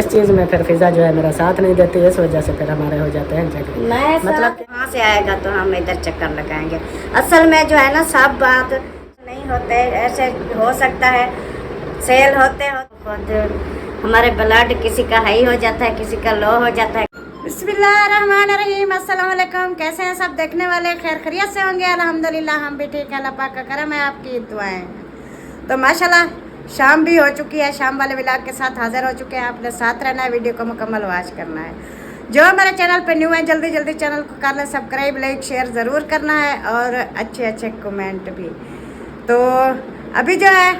इस चीज़ में फिर फिजा जो है मेरा साथ नहीं देती, इस वजह से फिर हमारे हो जाते हैं झगड़े। मैं मतलब वहाँ से आएगा तो हम इधर चक्कर लगाएंगे। असल में जो है ना सब बात नहीं होते, ऐसे हो सकता है सेल होते हो खुद हमारे ब्लड किसी का हाई हो जाता है, किसी का लो हो जाता है। बिस्मिल्लाहिर्रहमानिर्रहीम, अस्सलाम वालेकुम। कैसे हैं सब देखने वाले? खैर खैरियत से होंगे? अल्हम्दुलिल्लाह हम भी ठीक है, अल्लाह पाक का करम है, आपकी दुआएं। तो माशाल्लाह शाम भी हो चुकी है, शाम वाले व्लॉग के साथ हाजिर हो चुके हैं। आपने साथ रहना है, वीडियो को मुकम्मल वॉच करना है। जो हमारे चैनल पे न्यू है जल्दी जल्दी चैनल को कर लें सब्सक्राइब, लाइक शेयर ज़रूर करना है और अच्छे अच्छे कमेंट भी। तो अभी जो है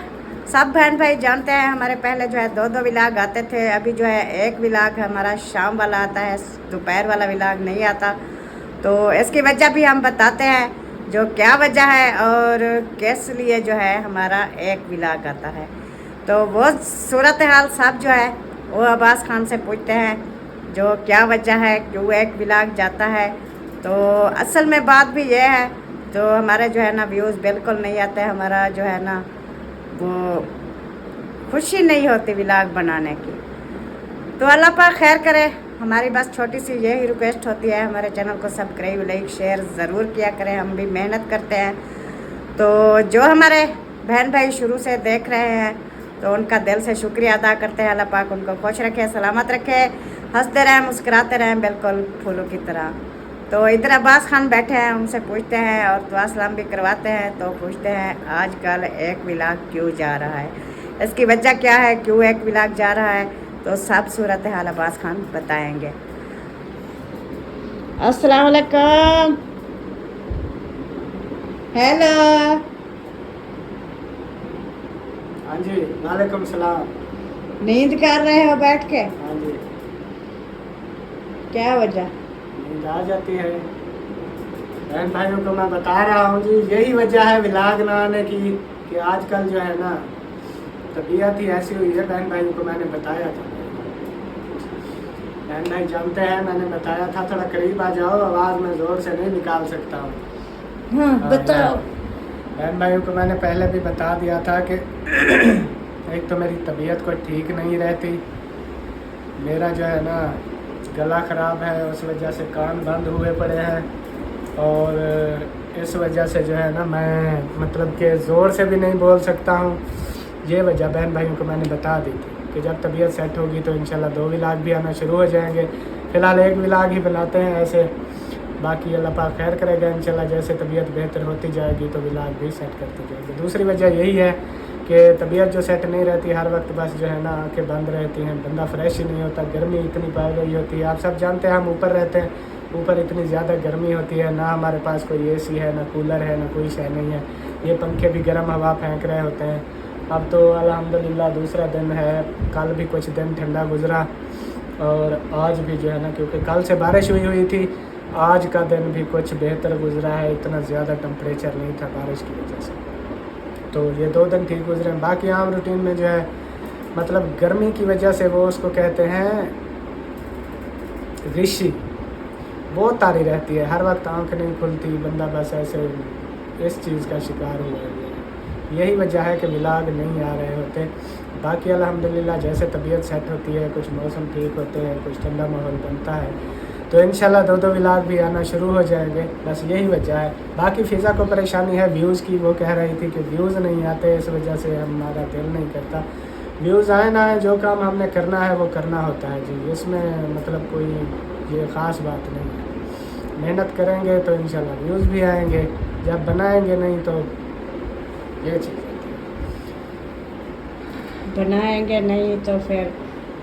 सब बहन भाई जानते हैं हमारे पहले जो है दो व्लॉग आते थे, अभी जो है एक व्लॉग हमारा शाम वाला आता है, दोपहर वाला व्लॉग नहीं आता। तो इसकी वजह भी हम बताते हैं जो क्या वजह है और किस लिए जो है हमारा एक व्लॉग आता है। तो वो सूरत हाल सब जो है वो अब्बास खान से पूछते हैं जो क्या वजह है, क्यों एक व्लॉग जाता है। तो असल में बात भी ये है जो हमारे जो है ना व्यूज़ बिल्कुल नहीं आते, हमारा जो है ना वो खुशी नहीं होती व्लॉग बनाने की। तो अल्लाह पाक खैर करे। हमारी बस छोटी सी यही रिक्वेस्ट होती है, हमारे चैनल को सब्सक्राइब लाइक शेयर ज़रूर किया करें, हम भी मेहनत करते हैं। तो जो हमारे बहन भाई शुरू से देख रहे हैं तो उनका दिल से शुक्रिया अदा करते हैं। अल्लाह पाक उनको खुश रखे, सलामत रखे, हंसते रहें मुस्कुराते रहें बिल्कुल फूलों की तरह। तो इधर अब्बास खान बैठे हैं, उनसे पूछते हैं और दुआ सलाम भी करवाते हैं। तो पूछते हैं आजकल एक व्लॉग क्यों जा रहा है, इसकी वजह क्या है, क्यों एक व्लॉग जा रहा है। तो सब सूरत हाल अब्बास खान बताएंगे। अस्सलाम वालेकुम। हेलो। हाँ जी वालेकुम सलाम। नींद कर रहे हो बैठ के? हाँ जी क्या वजह? नींद आ जाती है। बहन भाइयों को मैं बता रहा हूँ जी, यही वजह है व्लॉग ना आने की कि आजकल जो है ना तबीयत ही ऐसी हुई है। बहन भाइयों को मैंने बताया था, बहन भाई जानते हैं, मैंने बताया था। थोड़ा करीब आ जाओ, आवाज़ में ज़ोर से नहीं निकाल सकता हूँ। हाँ बताओ। बहन भाइयों को मैंने पहले भी बता दिया था कि एक तो मेरी तबीयत कोई ठीक नहीं रहती, मेरा जो है ना गला ख़राब है, उस वजह से कान बंद हुए पड़े हैं और इस वजह से जो है ना मैं मतलब कि ज़ोर से भी नहीं बोल सकता हूँ। ये वजह बहन भाइयों को मैंने बता दी थी कि जब तबीयत सेट होगी तो इंशाल्लाह 2 व्लॉग भी आना शुरू हो जाएंगे। फ़िलहाल एक व्लॉग ही बनाते हैं ऐसे, बाकी अल्लाह पाक खैर करेगा इंशाल्लाह। जैसे तबीयत बेहतर होती जाएगी तो व्लॉग भी सेट करते जाएंगे। दूसरी वजह यही है कि तबीयत जो सेट नहीं रहती, हर वक्त बस जो है ना आँखें बंद रहती हैं, बंदा फ्रेश ही नहीं होता, गर्मी इतनी पाई गई होती है। आप सब जानते हैं हम ऊपर रहते हैं, ऊपर इतनी ज़्यादा गर्मी होती है, ना हमारे पास कोई एसी है, ना कूलर है, ना कोई शय नहीं है। ये पंखे भी गर्म हवा फेंक रहे होते हैं। अब तो अल्हम्दुलिल्लाह दूसरा दिन है, कल भी कुछ दिन ठंडा गुजरा और आज भी जो है ना, क्योंकि कल से बारिश हुई थी, आज का दिन भी कुछ बेहतर गुजरा है। इतना ज़्यादा टेम्परेचर नहीं था बारिश की वजह से, तो ये 2 दिन ठीक गुजरे। बाकी आम रूटीन में जो है मतलब गर्मी की वजह से वो उसको कहते हैं ऋषि, वो तारी रहती है, हर वक्त आँख नहीं खुलती, बंदा बस ऐसे इस चीज़ का शिकार हुआ है। यही वजह है कि व्लॉग नहीं आ रहे होते। बाकी अल्हम्दुलिल्लाह जैसे तबीयत सेट होती है, कुछ मौसम ठीक होते हैं, कुछ ठंडा माहौल बनता है तो इंशाल्लाह 2 व्लॉग भी आना शुरू हो जाएंगे। बस यही वजह है। बाकी फ़िज़ा को परेशानी है व्यूज़ की, वो कह रही थी कि व्यूज़ नहीं आते, इस वजह से हमारा दिल नहीं करता। व्यूज़ आए ना आए, जो काम हमने करना है वो करना होता है जी, इसमें मतलब कोई ये ख़ास बात नहीं है। मेहनत करेंगे तो इंशाल्लाह व्यूज़ भी आएंगे, जब बनाएंगे नहीं तो ये चीज़ होती है। बनाएंगे नहीं तो फिर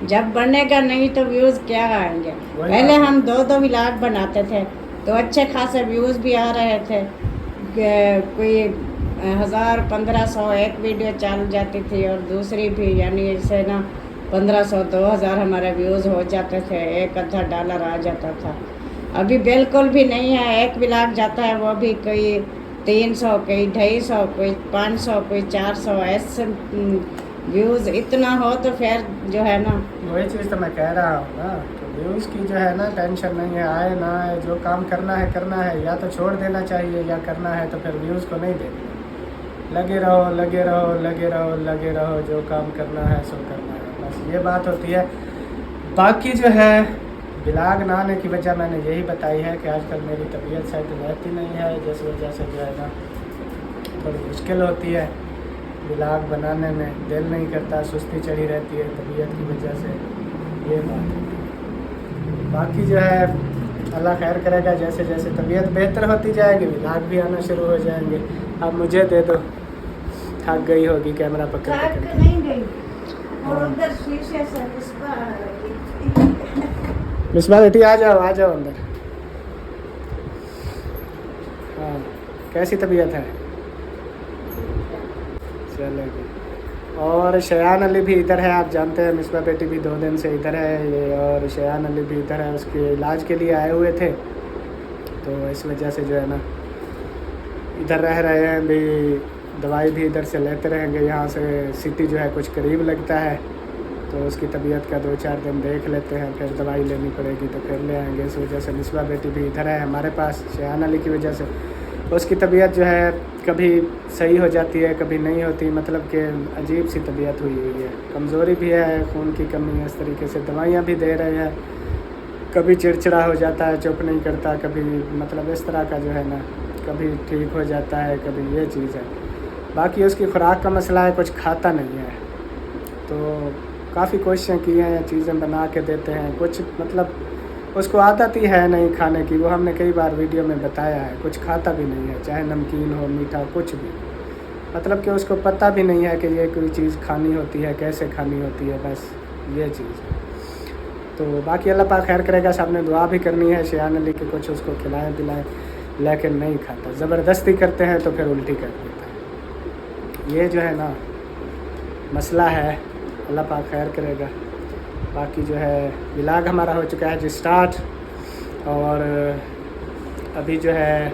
जब बनेगा नहीं तो व्यूज़ क्या आएंगे। पहले हम 2 व्लॉग बनाते थे तो अच्छे खासे व्यूज़ भी आ रहे थे, कोई 1000-1500 एक वीडियो चल जाती थी और दूसरी भी, यानी इससे ना 1500-2000 हमारे व्यूज़ हो जाते थे, $1-2 आ जाता था। अभी बिल्कुल भी नहीं है। एक व्लॉग जाता है वो भी कोई 300, कोई 250, कोई 500, कोई 400 ऐसे व्यूज़ इतना हो तो फिर जो है ना वही चीज़ तो मैं कह रहा हूँ ना, तो व्यूज़ की जो है ना टेंशन नहीं है, आए ना आए, जो काम करना है या तो छोड़ देना चाहिए, या करना है तो फिर व्यूज़ को नहीं देखना। लगे रहो लगे रहो लगे रहो लगे रहो, जो काम करना है सो करना है, बस ये बात होती है। बाकी जो है ब्लॉग ना आने की वजह मैंने यही बताई है कि आजकल मेरी तबीयत सेट रहती नहीं है, जिस वजह से जो है ना थोड़ी मुश्किल होती है ब्लॉग बनाने में, दिल नहीं करता, सुस्ती चढ़ी रहती है तबीयत की वजह से, ये बात होती है। बाकी जो है अल्लाह खैर करेगा, जैसे जैसे तबीयत बेहतर होती जाएगी ब्लॉग भी आना शुरू हो जाएंगे। अब मुझे दे दो, थक गई होगी कैमरा पकड़ थक पकड़ नहीं गई और उधर शीशे से मिसबा बेटी आ जाओ अंदर। हाँ, कैसी तबीयत है? चलेगी। और शयान अली भी इधर है, आप जानते हैं मिसबा बेटी भी 2 दिन से इधर है ये, और शयान अली भी इधर है, उसके इलाज के लिए आए हुए थे, तो इस वजह से जो है ना इधर रह रहे हैं भी, दवाई भी इधर से लेते रहेंगे। यहाँ से सिटी जो है कुछ करीब लगता है, तो उसकी तबीयत का 2-4 दिन देख लेते हैं, फिर दवाई लेनी पड़ेगी तो फिर ले आएंगे। इस वजह से मिसबा बेटी भी इधर है हमारे पास, शयान अली की वजह से। उसकी तबीयत जो है कभी सही हो जाती है, कभी नहीं होती, मतलब कि अजीब सी तबीयत हुई है, कमज़ोरी भी है, खून की कमी है, इस तरीके से दवाइयाँ भी दे रहे हैं, कभी चिड़चिड़ा हो जाता है, चुप नहीं करता, कभी मतलब इस तरह का जो है ना, कभी ठीक हो जाता है, कभी ये चीज़ है। बाकी उसकी खुराक का मसला है, कुछ खाता नहीं है, तो काफ़ी कोशिशें की हैं, चीज़ें बना के देते हैं, कुछ मतलब उसको आदत ही है नहीं खाने की, वो हमने कई बार वीडियो में बताया है, कुछ खाता भी नहीं है, चाहे नमकीन हो, मीठा, कुछ भी, मतलब कि उसको पता भी नहीं है कि ये कोई चीज़ खानी होती है, कैसे खानी होती है, बस ये चीज़ है। तो बाकी अल्लाह पाक खैर करेगा, सामने दुआ भी करनी है शयान अली के, कुछ उसको खिलाएं पिलाएं, लेकिन नहीं खाता, ज़बरदस्ती करते हैं तो फिर उल्टी कर देता है। ये जो है ना मसला है, अल्लाह पाक खैर करेगा। बाकी जो है व्लॉग हमारा हो चुका है जी स्टार्ट, और अभी जो है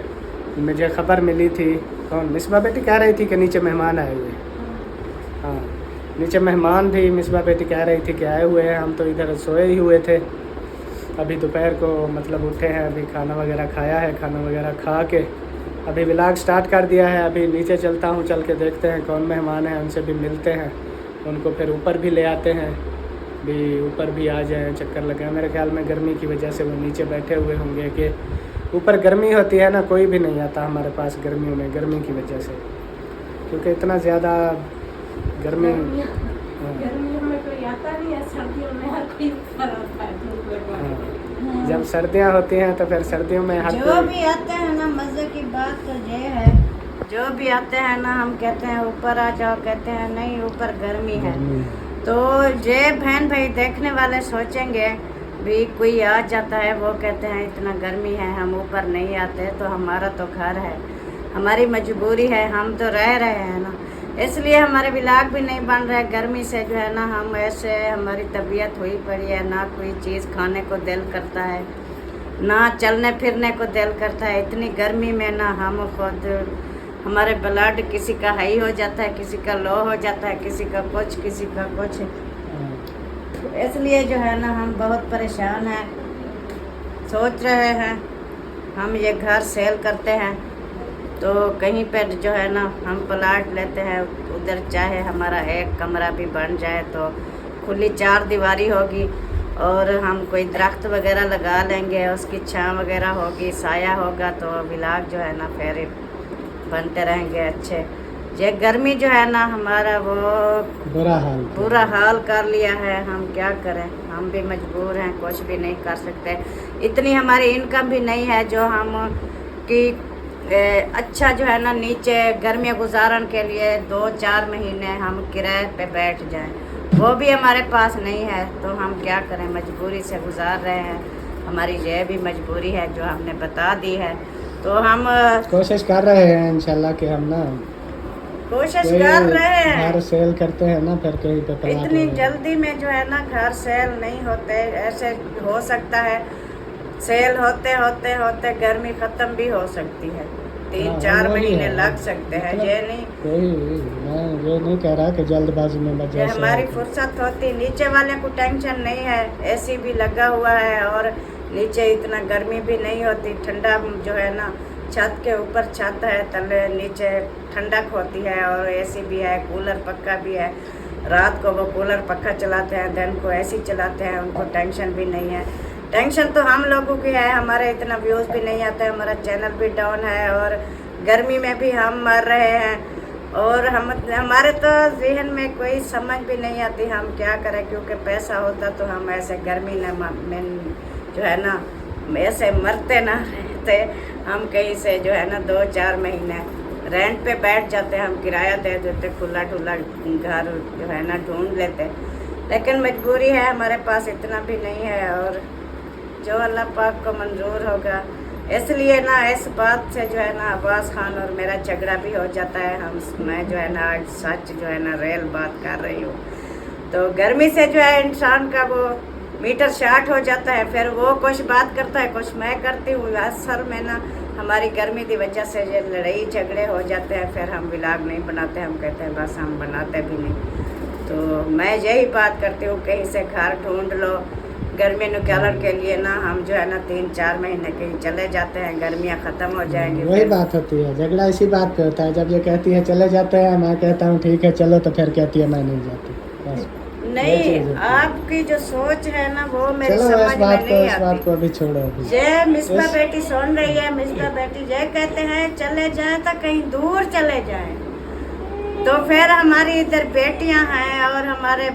मुझे ख़बर मिली थी, कौन मिसबा बेटी कह रही थी कि नीचे मेहमान आए हुए, हाँ नीचे मेहमान भी मिसबा बेटी कह रही थी कि आए हुए हैं, हम तो इधर सोए ही हुए थे, अभी दोपहर को मतलब उठे हैं, अभी खाना वगैरह खाया है, खाना वगैरह खा के अभी व्लॉग स्टार्ट कर दिया है। अभी नीचे चलता हूँ, चल के देखते हैं कौन मेहमान है, उनसे भी मिलते हैं, उनको फिर ऊपर भी ले आते हैं, भी ऊपर भी आ जाएं, चक्कर लगाएं। मेरे ख्याल में गर्मी की वजह से वो नीचे बैठे हुए होंगे, कि ऊपर गर्मी होती है ना, कोई भी नहीं आता हमारे पास गर्मियों में, गर्मी की वजह से, क्योंकि इतना ज़्यादा गर्मी गर्मियों में कोई आता नहीं है, सर्दियों में हर कोई ऊपर आता है। जब सर्दियाँ होती हैं तो फिर सर्दियों में हर जो भी आते हैं ना, मज़े की बात तो ये है, जो भी आते हैं ना, हम कहते हैं ऊपर आ जाओ, कहते हैं नहीं ऊपर गर्मी है, तो ये बहन भाई देखने वाले सोचेंगे भी कोई आ जाता है, वो कहते हैं इतना गर्मी है, हम ऊपर नहीं आते, तो हमारा तो घर है, हमारी मजबूरी है, हम तो रह रहे हैं ना, इसलिए हमारे व्लॉग भी नहीं बन रहे गर्मी से, जो है ना हम ऐसे, हमारी तबीयत हुई पड़ी है, ना कोई चीज़ खाने को दिल करता है, ना चलने फिरने को दिल करता है, इतनी गर्मी में ना हम खुद, हमारे ब्लड किसी का हाई हो जाता है, किसी का लो हो जाता है, किसी का कुछ, किसी का कुछ, इसलिए जो है ना हम बहुत परेशान हैं, सोच रहे हैं हम ये घर सेल करते हैं, तो कहीं पर जो है ना हम प्लाट लेते हैं, उधर चाहे हमारा एक कमरा भी बन जाए तो खुली 4 दीवारी होगी, और हम कोई दरख्त वगैरह लगा लेंगे, उसकी छाँव वगैरह होगी, साया होगा, तो व्लॉग जो है ना फिर बनते रहेंगे अच्छे। ये गर्मी जो है ना हमारा वो बुरा हाल कर लिया है, हम क्या करें, हम भी मजबूर हैं, कुछ भी नहीं कर सकते, इतनी हमारी इनकम भी नहीं है जो हम कि अच्छा जो है ना नीचे गर्मियाँ गुजारन के लिए 2-4 महीने हम किराए पे बैठ जाएं, वो भी हमारे पास नहीं है, तो हम क्या करें, मजबूरी से गुजार रहे हैं, हमारी ये भी मजबूरी है जो हमने बता दी है, तो हम कोशिश कर रहे हैं इंशाल्लाह कि हम ना कोशिश कर रहे हैं, घर सेल करते हैं ना, फिर कहीं पे इतनी जल्दी में जो है ना घर सेल नहीं होते, ऐसे हो सकता है सेल होते होते होते गर्मी ख़त्म भी हो सकती है, 3-4 महीने लग सकते हैं, ये नहीं, मैं ये नहीं कह रहा कि जल्दबाजी में ये हमारी फुर्सत होती, नीचे वाले को टेंशन नहीं है, एसी भी लगा हुआ है, और नीचे इतना गर्मी भी नहीं होती, ठंडा जो है ना छत के ऊपर छत है, तले नीचे ठंडक होती है, और एसी भी है, कूलर पक्का भी है, रात को वो कूलर पक्का चलाते हैं, दिन को ऐसी चलाते हैं, उनको टेंशन भी नहीं है। टेंशन तो हम लोगों की है, हमारे इतना व्यूज़ भी नहीं आता है, हमारा चैनल भी डाउन है और गर्मी में भी हम मर रहे हैं और हमारे तो जहन में कोई समझ भी नहीं आती हम क्या करें, क्योंकि पैसा होता तो हम ऐसे गर्मी में जो है ना ऐसे मरते ना रहते। हम कहीं से जो है ना 2-4 महीने रेंट पे बैठ जाते, हम किराया दे देते, खुला ठुला घर जो है ना ढूंढ लेते, लेकिन मजबूरी है, हमारे पास इतना भी नहीं है और जो अल्लाह पाक को मंजूर होगा। इसलिए ना इस बात से जो है ना अब्बास खान और मेरा झगड़ा भी हो जाता है। मैं जो है ना आज सच जो है ना रियल बात कर रही हूँ। तो गर्मी से जो है इंसान का वो मीटर शार्ट हो जाता है, फिर वो कुछ बात करता है, कुछ मैं करती हूँ। असल में ना हमारी गर्मी की वजह से ये लड़ाई झगड़े हो जाते हैं, फिर हम व्लॉग नहीं बनाते, हम कहते हैं बस हम बनाते भी नहीं। तो मैं यही बात करती हूँ, कहीं से घर ढूंढ लो। गर्मी निकालने के लिए ना हम जो है ना 3-4 महीने कहीं चले जाते हैं, गर्मियाँ ख़त्म हो जाएंगी। वही बात होती है, झगड़ा इसी बात पे होता है। जब ये कहती है चले जाते हैं, मैं कहता हूँ ठीक है चलो, तो फिर कहती है मैं नहीं जाती। बस नहीं, आपकी जो सोच है ना वो मेरी चलो समझ इस बात में को नहीं इस बात आती। को अभी छोड़ो। अभी ये मिसबा बेटी सुन रही है, मिसबा बेटी ये कहते हैं चले जाए तो कहीं दूर चले जाए, तो फिर हमारी इधर बेटियां हैं और हमारे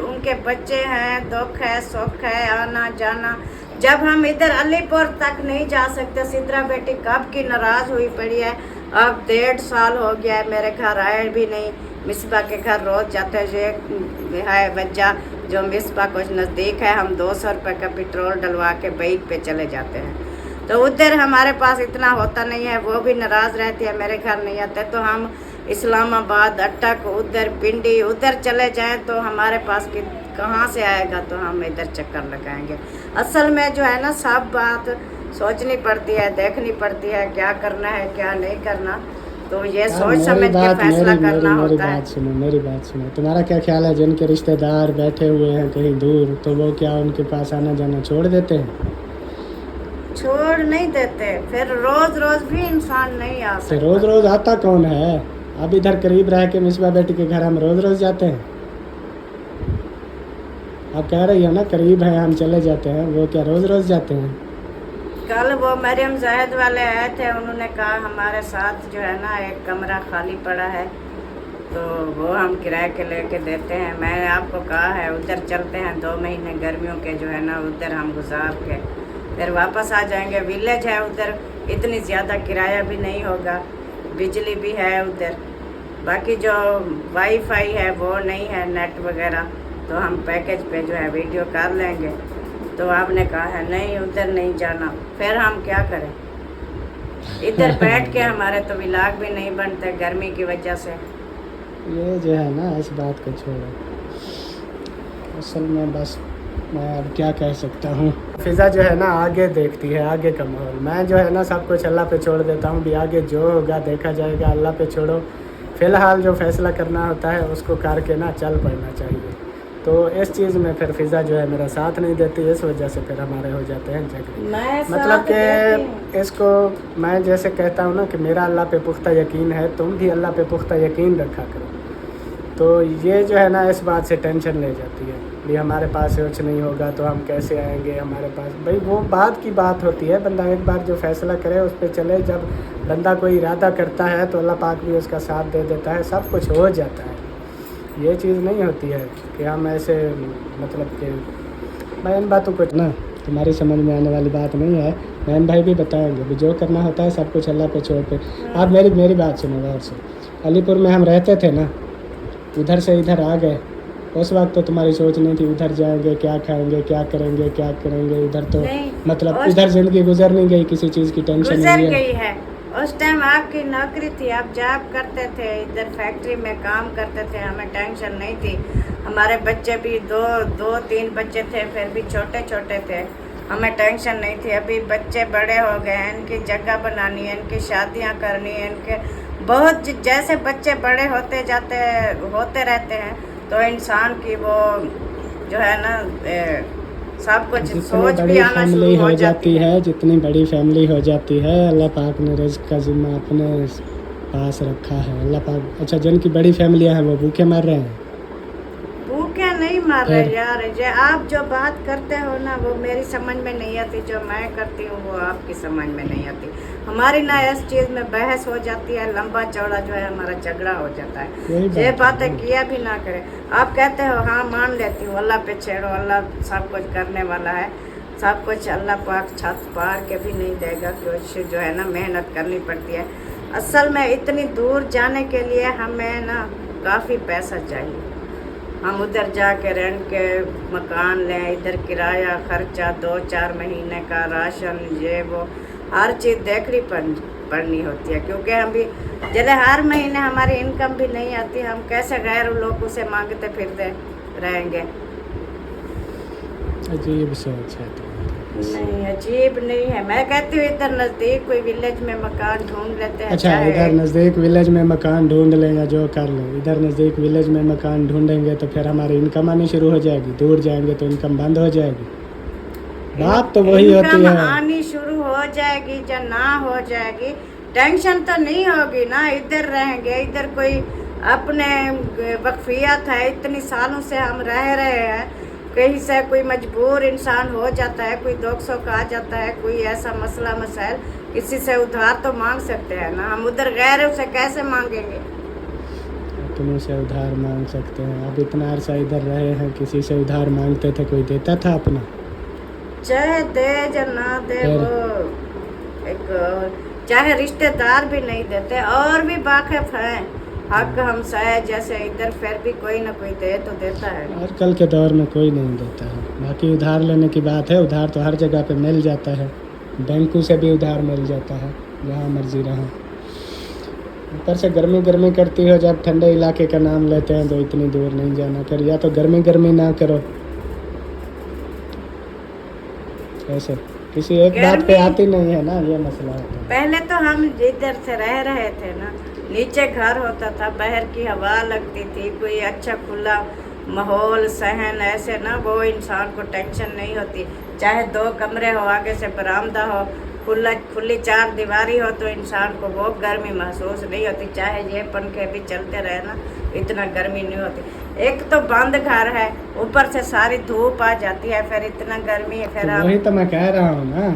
उनके बच्चे हैं, दुख है सुख है, आना जाना। जब हम इधर अलीपुर तक नहीं जा सकते, सिद्रा बेटी कब की नाराज़ हुई पड़ी है, अब 1.5 साल हो गया है मेरे घर आए भी नहीं। मिसबा के घर रोज़ जाते हैं, है वजह जो मिसबा कुछ नज़दीक है, हम 200 रुपये का पेट्रोल डलवा के बाइक पे चले जाते हैं। तो उधर हमारे पास इतना होता नहीं है, वो भी नाराज़ रहती है, मेरे घर नहीं आते। तो हम इस्लामाबाद, अटक, उधर पिंडी, उधर चले जाएं तो हमारे पास कहाँ से आएगा, तो हम इधर चक्कर लगाएंगे। असल में जो है ना सब बात सोचनी पड़ती है, देखनी पड़ती है, क्या करना है क्या नहीं करना, तो ये सोच समझ के फैसला करना होता है। मेरी बात सुनो, तुम्हारा क्या ख्याल है जिनके रिश्तेदार बैठे हुए हैं कहीं दूर, तो वो क्या उनके पास आना जाना छोड़ देते हैं? छोड़ नहीं देते, फिर रोज रोज भी इंसान नहीं आ सकता। रोज रोज आता कौन है? अब इधर करीब रह के मिसबा बेटी के घर हम रोज रोज जाते हैं। आप कह रही हो ना करीब है हम चले जाते हैं, वो क्या रोज रोज जाते हैं? कल वो मरियम जाहिद वाले आए थे, उन्होंने कहा हमारे साथ जो है ना एक कमरा खाली पड़ा है, तो वो हम किराए के लेके देते हैं। मैंने आपको कहा है उधर चलते हैं, 2 महीने गर्मियों के जो है ना उधर हम गुजार के फिर वापस आ जाएंगे। विलेज है उधर, इतनी ज़्यादा किराया भी नहीं होगा, बिजली भी है उधर, बाकी जो वाईफाई है वो नहीं है, नेट वगैरह, तो हम पैकेज पे जो है वीडियो कर लेंगे। तो आपने कहा है नहीं उधर नहीं जाना, फिर हम क्या करें? इधर बैठ के हमारे तो व्लॉग भी नहीं बनते गर्मी की वजह से। ये जो है ना इस बात को छोड़ो, असल में बस मैं अब क्या कह सकता हूँ। फिज़ा जो है ना आगे देखती है, आगे का माहौल। मैं जो है ना सब कुछ अल्लाह पे छोड़ देता हूँ, भी आगे जो होगा देखा जाएगा, अल्लाह पे छोड़ो। फ़िलहाल जो फैसला करना होता है उसको करके ना चल पड़ना चाहिए। तो इस चीज़ में फिर फिज़ा जो है मेरा साथ नहीं देती, इस वजह से फिर हमारे हो जाते हैं झगड़े। मतलब कि इसको मैं जैसे कहता हूँ ना कि मेरा अल्लाह पे पुख्ता यकीन है, तुम भी अल्लाह पे पुख्ता यकीन रखा करो। तो ये जो है ना इस बात से टेंशन ले जाती है, भी हमारे पास कुछ नहीं होगा तो हम कैसे आएंगे हमारे पास। भाई वो बात की बात होती है, बंदा एक बार जो फैसला करे उस पर चले। जब बंदा कोई इरादा करता है तो अल्लाह पाक भी उसका साथ दे देता है, सब कुछ हो जाता है। ये चीज़ नहीं होती है कि हम ऐसे मतलब कि मैं इन बातों को ना तुम्हारी समझ में आने वाली बात नहीं है। मैम भाई भी बताएंगे भी जो करना होता है सब कुछ अल्लाह पे छोड़ के। आप मेरी बात सुनो गौर से। अलीपुर में हम रहते थे ना, उधर से इधर आ गए, उस वक्त तो तुम्हारी सोच नहीं थी उधर जाएंगे, क्या खाएंगे, क्या करेंगे। उधर तो मतलब इधर ज़िंदगी गुजर नहीं गई, किसी चीज़ की टेंशन नहीं है। उस टाइम आपकी नौकरी थी, आप जॉब करते थे, इधर फैक्ट्री में काम करते थे, हमें टेंशन नहीं थी। हमारे बच्चे भी 2-3 बच्चे थे, फिर भी छोटे छोटे थे, हमें टेंशन नहीं थी। अभी बच्चे बड़े हो गए हैं, इनकी जगह बनानी है, इनकी शादियां करनी है, इनके बहुत जैसे बच्चे बड़े होते रहते हैं तो इंसान की वो जो है ना सब कुछ सोच भी आना शुरू हो जाती है। जितनी बड़ी फैमिली हो जाती है, अल्लाह पाक ने रिज़्क़ का ज़िम्मा अपने पास रखा है। अल्लाह पाक अच्छा जिनकी बड़ी फैमिलियाँ हैं वो भूखे मर रहे हैं, मार रहे फिर? यार, ये आप जो बात करते हो ना वो मेरी समझ में नहीं आती, जो मैं करती हूँ वो आपकी समझ में नहीं आती। हमारी ना इस चीज़ में बहस हो जाती है, लंबा चौड़ा जो है हमारा झगड़ा हो जाता यही है। बात ये है बातें ना। किया भी ना करें। आप कहते हो हाँ मान लेती हूँ, अल्लाह पे छेड़ो, अल्लाह सब कुछ करने वाला है, सब कुछ अल्लाह पाक छत पार के भी नहीं देगा, कुछ जो है ना मेहनत करनी पड़ती है। असल में इतनी दूर जाने के लिए हमें ना काफ़ी पैसा चाहिए। हम उधर जाके रेंट के मकान लें, इधर किराया खर्चा, 2-4 महीने का राशन, ये वो हर चीज़ देखनी पड़नी होती है, क्योंकि हम भी जैसे हर महीने हमारी इनकम भी नहीं आती, हम कैसे गैर लोगों से मांगते फिरते रहेंगे। अजीब सोच है तुम्हारी। नहीं अजीब नहीं है, मैं कहती हूँ इधर नज़दीक कोई विलेज में मकान ढूंढ लेते हैं। अच्छा, चाहे इधर नज़दीक विलेज में मकान ढूंढ लें या जो कर लें, इधर नज़दीक विलेज में मकान ढूंढेंगे तो फिर हमारी इनकम आनी शुरू हो जाएगी, दूर जाएंगे तो इनकम बंद हो जाएगी। बात तो वही होती इनकम है। आनी शुरू हो जाएगी या ना हो जाएगी, टेंशन तो नहीं होगी ना। इधर रहेंगे, इधर कोई अपने वक्फियत है, इतनी सालों से हम रह रहे हैं, कहीं से कोई मजबूर इंसान हो जाता है, कोई दुख सुख आ जाता है, कोई ऐसा मसला मसाइल, किसी से उधार तो मांग सकते हैं ना। हम उधर गैरों से कैसे मांगेंगे? अपनों से उधार मांग सकते हैं। अब इतना अरसा इधर रहे हैं, किसी से उधार मांगते थे, कोई देता था अपना? चाहे दे या ना दे, फिर? वो एक चाहे रिश्तेदार भी नहीं देते, और भी वाकिफ हैं हक हमसे जैसे इधर, फिर भी कोई ना कोई दे तो देता है। आजकल के दौर में कोई नहीं देता है। बाकी उधार लेने की बात है, उधार तो हर जगह पे मिल जाता है, बैंकों से भी उधार मिल जाता है, जहाँ मर्जी रहो। ऊपर से गर्मी गर्मी करती हो, जब ठंडे इलाके का नाम लेते हैं तो इतनी दूर नहीं जाना, फिर या तो गर्मी गर्मी ना करो। ऐसे किसी एक बात पे गर्मी- आती नहीं है ना, ये मसला होता है। पहले तो हम जिधर से रह रहे थे ना, नीचे घर होता था, बाहर की हवा लगती थी, कोई अच्छा खुला माहौल सहन ऐसे ना, वो इंसान को टेंशन नहीं होती। चाहे 2 कमरे हो, आगे से बरामदा हो, खुली 4 दीवारी हो, तो इंसान को वो गर्मी महसूस नहीं होती। चाहे ये पंखे भी चलते रहे ना, इतना गर्मी नहीं होती। एक तो बंद घर है, ऊपर से सारी धूप आ जाती है, फिर इतना गर्मी है। फिर तो वही तो मैं कह रहा हूँ ना,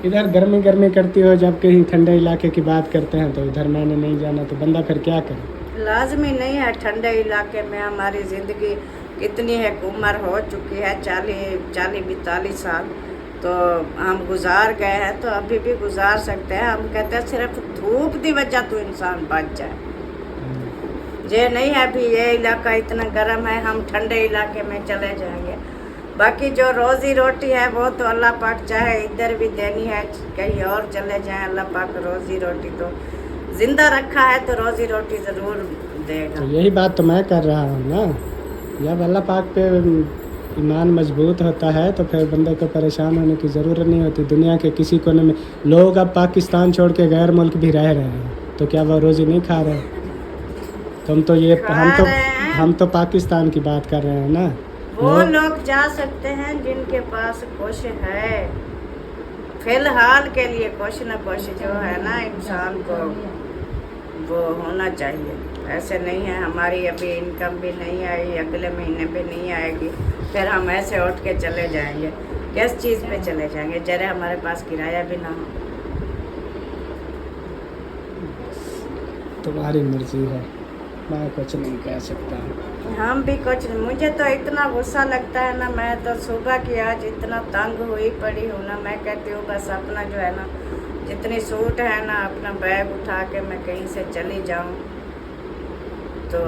इधर गर्मी गर्मी करती हो, जब कहीं ठंडे इलाके की बात करते हैं तो इधर मैंने नहीं जाना, तो बंदा फिर क्या करे? लाजमी नहीं है ठंडे इलाके में। हमारी ज़िंदगी कितनी है, उम्र हो चुकी है 40-42 साल, तो हम गुजार गए हैं, तो अभी भी गुजार सकते हैं। हम कहते हैं सिर्फ धूप की वजह तो इंसान बच जाए, ये नहीं है भी ये इलाका इतना गर्म है हम ठंडे इलाके में चले जाएंगे। बाकी जो रोज़ी रोटी है वो तो अल्लाह पाक चाहे इधर भी देनी है, कहीं और चले जाएं, अल्लाह पाक रोज़ी रोटी तो जिंदा रखा है, तो रोज़ी रोटी ज़रूर देगा। तो यही बात तो मैं कर रहा हूँ ना, जब अल्लाह पाक पे ईमान मजबूत होता है तो फिर बंदे को परेशान होने की ज़रूरत नहीं होती। दुनिया के किसी कोने में लोग अब पाकिस्तान छोड़ के गैर मुल्क भी रह रहे हैं, तो क्या वो रोज़ी नहीं खा रहे? तुम तो ये हम तो पाकिस्तान की बात कर रहे हैं ना। वो लोग जा सकते हैं जिनके पास कुछ है, फिलहाल के लिए कुछ ना कुछ जो है ना इंसान को वो होना चाहिए। ऐसे नहीं है हमारी अभी इनकम भी नहीं आई, अगले महीने भी नहीं आएगी, फिर हम ऐसे उठ के चले जाएंगे। किस चीज़ पे चले जाएंगे जरा हमारे पास किराया भी ना हो? तुम्हारी मर्जी है, मैं कुछ नहीं कह सकता। हम भी कुछ नहीं। मुझे तो इतना गुस्सा लगता है ना, मैं तो सुबह की आज इतना तंग हुई पड़ी हूँ ना, मैं कहती हूँ बस अपना जो है ना जितनी सूट है ना, अपना बैग उठा के मैं कहीं से चली जाऊँ, तो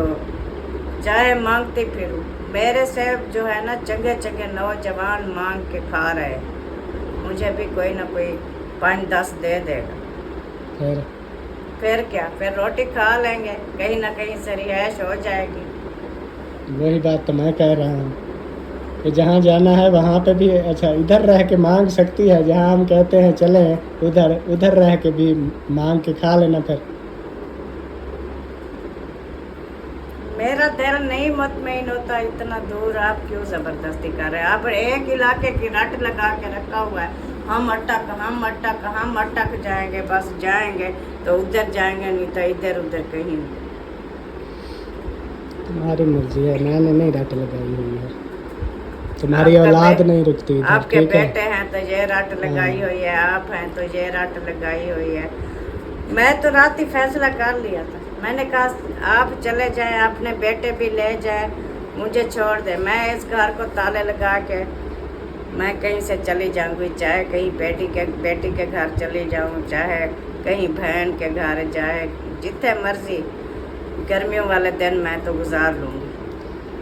चाहे मांगती फिरूँ। मेरे से जो है ना जगह जगह नौजवान मांग के खा रहे, मुझे भी कोई ना कोई 5-10 दे देगा। फिर क्या, फिर रोटी खा लेंगे, कहीं ना कहीं से रिहाइश हो जाएगी। वही बात तो मैं कह रहा हूँ कि जहाँ जाना है वहाँ पे भी, अच्छा इधर रह के मांग सकती है, जहाँ हम कहते हैं चले उधर रह के भी मांग के खा लेना। फिर मेरा दिल नहीं मुतमईन होता, इतना दूर आप क्यों ज़बरदस्ती कर रहे हैं? आप एक इलाके की रट लगा के रखा हुआ है, हम अटक जाएंगे, बस जाएंगे तो उधर जाएंगे, नहीं तो इधर उधर कहीं नहीं। तुम्हारी मर्जी है, मैंने नहीं रट लगाई हुई है। तुम्हारी आपका औलाद बे- नहीं रुकती इधर, आपके ठीक है। बेटे हैं तो ये रट लगाई हुई है, आप हैं तो ये रट लगाई हुई है। मैं तो रात ही फैसला कर लिया था, मैंने कहा आप चले जाएं, अपने बेटे भी ले जाएं, मुझे छोड़ दे, मैं इस घर को ताले लगा के मैं कहीं से चली जाऊंगी, चाहे कहीं बेटी के घर चली जाऊं, चाहे कहीं बहन के घर जाए, जितने मर्जी गर्मियों वाले दिन मैं तो गुजार लूँगी।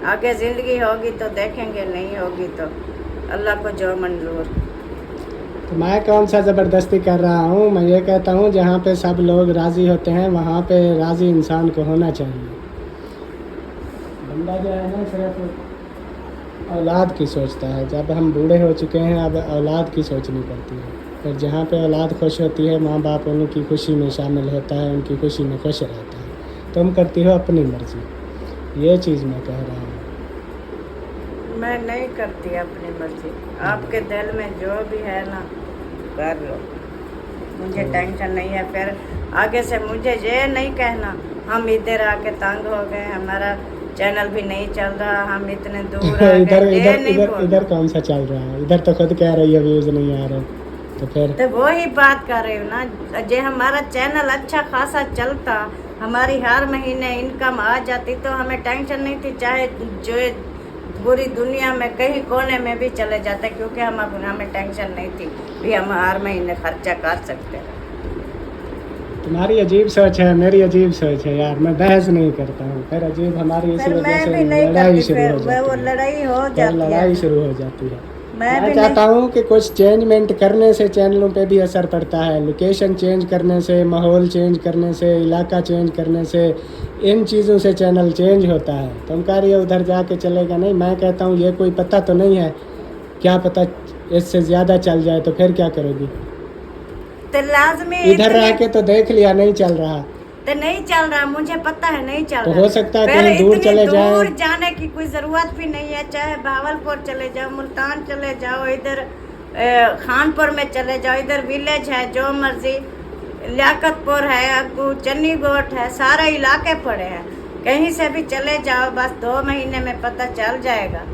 आगे ज़िंदगी होगी तो देखेंगे, नहीं होगी तो अल्लाह को जो मंजूर। तो मैं कौन सा ज़बरदस्ती कर रहा हूँ, मैं ये कहता हूँ जहाँ पे सब लोग राज़ी होते हैं वहाँ पे राज़ी इंसान को होना चाहिए। बंदा जो है ना सिर्फ औलाद की सोचता है, जब हम बूढ़े हो चुके हैं अब औलाद की सोचनी पड़ती है। फिर जहाँ पे औलाद खुश होती है, माँ बाप उनकी खुशी में शामिल होता है, उनकी खुशी में खुश रहता है। तुम करती हो अपनी मर्ज़ी, ये चीज़ मैं कह रहा हूँ। मैं नहीं करती अपनी मर्जी, आपके दिल में जो भी है ना कर लो, मुझे टेंशन नहीं है। फिर आगे से मुझे ये नहीं कहना हम इधर आके तंग हो गए, हमारा चैनल भी नहीं चल रहा, हम इतने दूर आ इधर गए, ये इधर नहीं इधर बोलना। इधर कौन सा चल रहा है? इधर तो खुद कह रही है व्यूज़ नहीं आ रहे, तो फिर तो वो ही बात कर रही हूँ ना, जे हमारा चैनल अच्छा खासा चलता, हमारी हर महीने इनकम आ जाती तो हमें टेंशन नहीं थी, चाहे जो पूरी दुनिया में कहीं कोने में भी चले जाते, क्योंकि हमें टेंशन नहीं थी भी हम हर महीने खर्चा कर सकते हैं। तुम्हारी अजीब सोच है, मेरी अजीब सोच है यार, मैं बहस नहीं करता हूँ, फिर अजीब हमारी इसी फिर वजह मैं से भी नहीं लड़ाई करती, शुरू हो फिर वो जाती है। लड़ाई हो फिर जाती लड़ाई है। शुरू हो जाती है। मैं मैं भी चाहता हूँ कि कुछ चेंजमेंट करने से चैनलों पे भी असर पड़ता है, लोकेशन चेंज करने से, माहौल चेंज करने से, इलाका चेंज करने से, इन चीज़ों से चैनल चेंज होता है। तुम कह रही हो उधर जाके चलेगा नहीं, मैं कहता हूँ ये कोई पता तो नहीं है, क्या पता इससे ज़्यादा चल जाए तो फिर क्या करोगी? तो लाजमी इधर रह के तो देख लिया नहीं चल रहा, तो नहीं चल रहा, मुझे पता है नहीं चल तो रहा। हो सकता है फिर कहीं दूर इतनी चले दूर जाएं। जाने की कोई ज़रूरत भी नहीं है, चाहे भावलपुर चले जाओ, मुल्तान चले जाओ, इधर खानपुर में चले जाओ, इधर विलेज है, जो मर्जी, लियाकतपुर है, अग्गू चन्नी गोट है, सारे इलाके पड़े हैं, कहीं से भी चले जाओ, बस 2 महीने में पता चल जाएगा।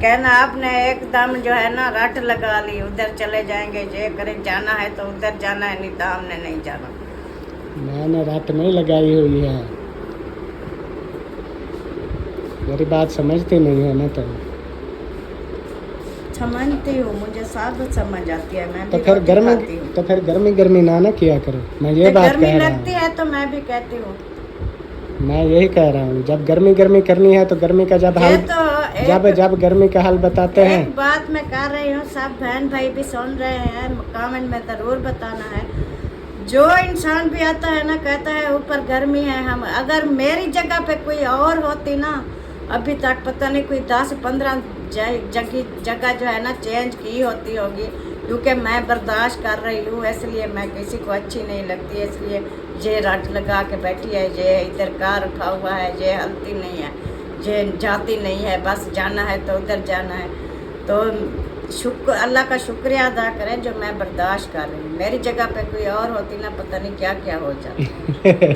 कहना आपने एकदम जो है ना रट लगा ली, उधर चले जाएंगे, ये करें, जाना है तो उधर जाना है, नहीं तो हमने नहीं जाना। मैंने रट नहीं लगाई हुई है, मेरी बात समझती नहीं है ना तुम। समझती हूँ, मुझे सब समझ आती है, मैं तो भी फिर रोटी गर्मी खाती हूँ। तो फिर गर्मी ना किया करो, मैं ये तो बात गर्मी कह रहा लगती हूँ। है तो मैं भी कहती हूँ। मैं यही कह रहा हूँ, जब गर्मी करनी है तो गर्मी का जब ये हल तो जब गर्मी का हल बताते हैं। एक बात मैं कर रही हूँ, सब बहन भाई भी सुन रहे हैं, कमेंट में ज़रूर बताना है। जो इंसान भी आता है ना कहता है ऊपर गर्मी है, हम अगर मेरी जगह पे कोई और होती ना, अभी तक पता नहीं कोई 10-15 जगह जो है ना चेंज की होती होगी, क्योंकि मैं बर्दाश्त कर रही हूँ, इसलिए मैं किसी को अच्छी नहीं लगती, इसलिए ये रट लगा के बैठी है, ये इधर कार उठा हुआ है, ये हलती नहीं है, ये जाती नहीं है, बस जाना है तो उधर जाना है। तो अल्लाह का शुक्रिया अदा करें जो मैं बर्दाश्त कर रही हूँ, मेरी जगह पे कोई और होती ना पता नहीं क्या क्या हो जाता।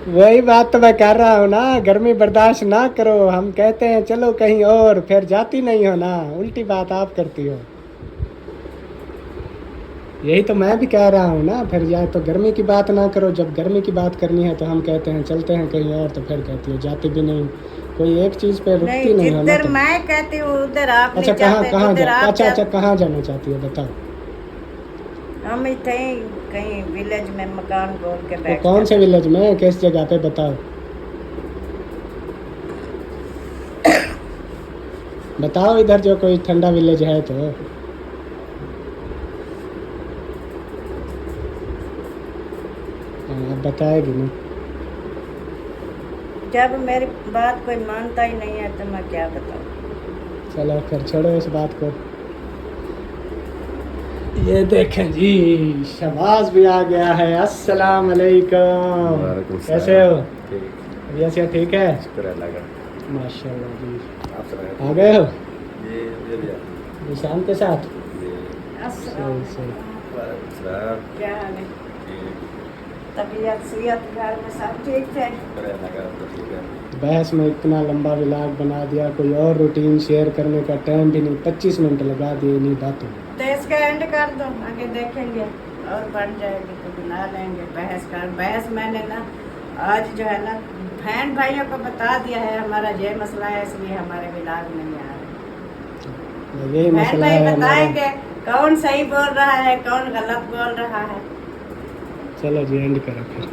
वही बात तो मैं कर रहा हूँ ना, गर्मी बर्दाश्त ना करो, हम कहते हैं चलो कहीं और, फिर जाती नहीं हो ना, उल्टी बात आप करती हो। यही तो मैं भी कह रहा हूँ ना, फिर या तो गर्मी की बात ना करो, जब गर्मी की बात करनी है तो हम कहते हैं चलते हैं कहीं और, तो फिर कहती हो जाती भी नहीं, कोई एक चीज़ पे रुकती नहीं हो ना जिधर तुम। मैं कहती हूँ उधर आप अच्छा नहीं कहाँ जाते, कहाँ जिधर जा आप अच्छा जाते। कहाँ जाना चाहती हो बताओ? हम इतने कहीं विलेज में मकान बोल के तो बैठ कौन से विलेज में, किस जगह पे बताओ? बताओ इधर जो कोई ठंडा विलेज है तो। आप बताएगी नहीं। जब मेरी बात कोई मानता ही नहीं है तो मैं क्या बताऊँ। चलो फिर छोड़ो इस बात को। ये देखें जी, शबाज भी आ गया है। अस्सलाम वालेकुम, कैसे हो? तबीयत से ठीक है? माशाल्लाह जी। आ गए हो निशान के साथ? सही। क्या हाल है? तबीयत सीयत घर में सब ठीक थे। बहस में इतना लंबा व्लॉग बना दिया, कोई और रूटीन शेयर करने का टाइम भी नहीं, 25 मिनट लगा दिए इन्हीं बातों में। तो इसका एंड कर दो, आगे देखेंगे और बढ़ जाएगी तो बना लेंगे बहस मैंने ना आज जो है ना बहन भाइयों को बता दिया है हमारा ये मसला है, इसलिए हमारे व्लॉग नहीं आ रहे। यही बहन मसला भाई है बताएंगे हमारा। कौन सही बोल रहा है कौन गलत बोल रहा है। चलो जी एंड करो फिर।